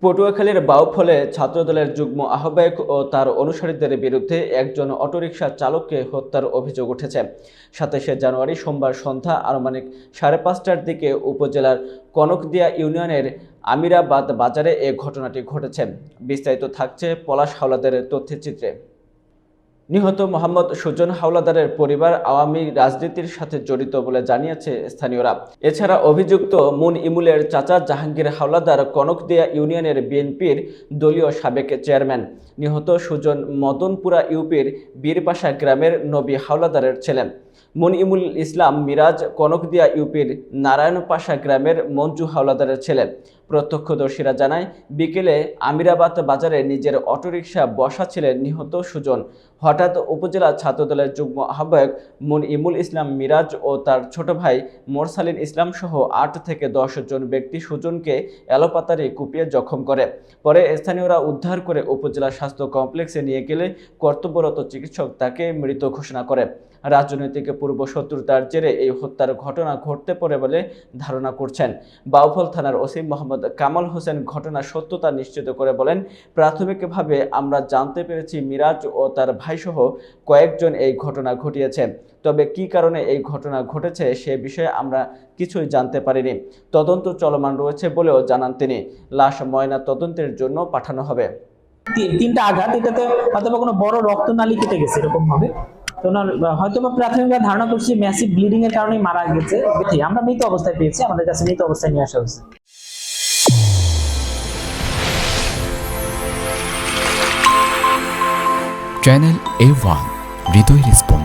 পটুয়াখালীর বাউফলে ছাত্রদলের যুগ্ম আহ্বায়ক ও তার অনুসারীদের বিরুদ্ধে একজন অটোরিকশা চালককে হত্যার অভিযোগ উঠেছে। ২৭শে জানুয়ারি সোমবার সন্ধ্যা আনুমানিক ৫:৩০টার দিকে উপজেলার কনকদিয়া ইউনিয়নের আমিরাবাদ বাজারে এ ঘটনাটি ঘটেছে। বিস্তারিত থাকছে পলাশ হাওলাদারের তথ্যচিত্রে। নিহত মোহাম্মদ সুজন হাওলাদারের পরিবার আওয়ামী রাজনীতির সাথে জড়িত বলে জানিয়েছে স্থানীয়রা। এছাড়া অভিযুক্ত মুন ইমুলের চাচা জাহাঙ্গীর হাওলাদার কনকদিয়া ইউনিয়নের বিএনপির দলীয় সাবেক চেয়ারম্যান। নিহত সুজন মদনপুরা ইউপির বীরপাশা গ্রামের নবী হাওলাদারের ছেলে। মুনইমুল ইসলাম মিরাজ কনকদিয়া ইউপির নারায়ণপাশা গ্রামের মঞ্জু হাওলাদারের ছেলে। প্রত্যক্ষদর্শীরা জানায়, বিকেলে আমিরাবাদ বাজারে নিজের অটোরিকশা বসা ছিলেন নিহত সুজন। হঠাৎ উপজেলা ছাত্রদলের যুগ্ম আহ্বায়ক মুনইমুল ইসলাম মিরাজ ও তার ছোট ভাই মোরসালিন ইসলাম সহ ৮ থেকে ১০ জন ব্যক্তি সুজনকে এলোপাতাড়ি কুপিয়ে জখম করে। পরে স্থানীয়রা উদ্ধার করে উপজেলা স্বাস্থ্য কমপ্লেক্সে নিয়ে গেলে কর্তব্যরত চিকিৎসক তাকে মৃত ঘোষণা করে। রাজনৈতিক পূর্ব শত্রুতার জেরে এই হত্যার ঘটনা ঘটতে পারে বলে ধারণা করছেন। বাউফল থানার ওসি মোহাম্মদ কামাল হোসেন ঘটনার সত্যতা নিশ্চিত করে বলেন, প্রাথমিকভাবে আমরা জানতে পেরেছি মিরাজ ও তার ভাইসহ কয়েকজন এই ঘটনা ঘটিয়েছে। তবে কী কারণে এই ঘটনা ঘটেছে সে বিষয়ে আমরা কিছুই জানতে পারিনি। তদন্ত চলমান রয়েছে বলেও জানান তিনি। লাশ ময়না তদন্তের জন্য পাঠানো হবে। তিনটা আঘাত, এটাতে হয়তো কোনো বড় রক্তনালী কেটে গেছে এরকম হবে। তো ওনার হয়তো প্রাথমিকভাবে ধারণা করছি ম্যাসিভ ব্লিডিং এর কারণে মারা গেছে। আমরা মৃত অবস্থায় পেয়েছি, আমাদের কাছে মৃত অবস্থায় নিয়ে আসা হয়েছে। চ্যানেল A1 হৃদয় রেসপন্স।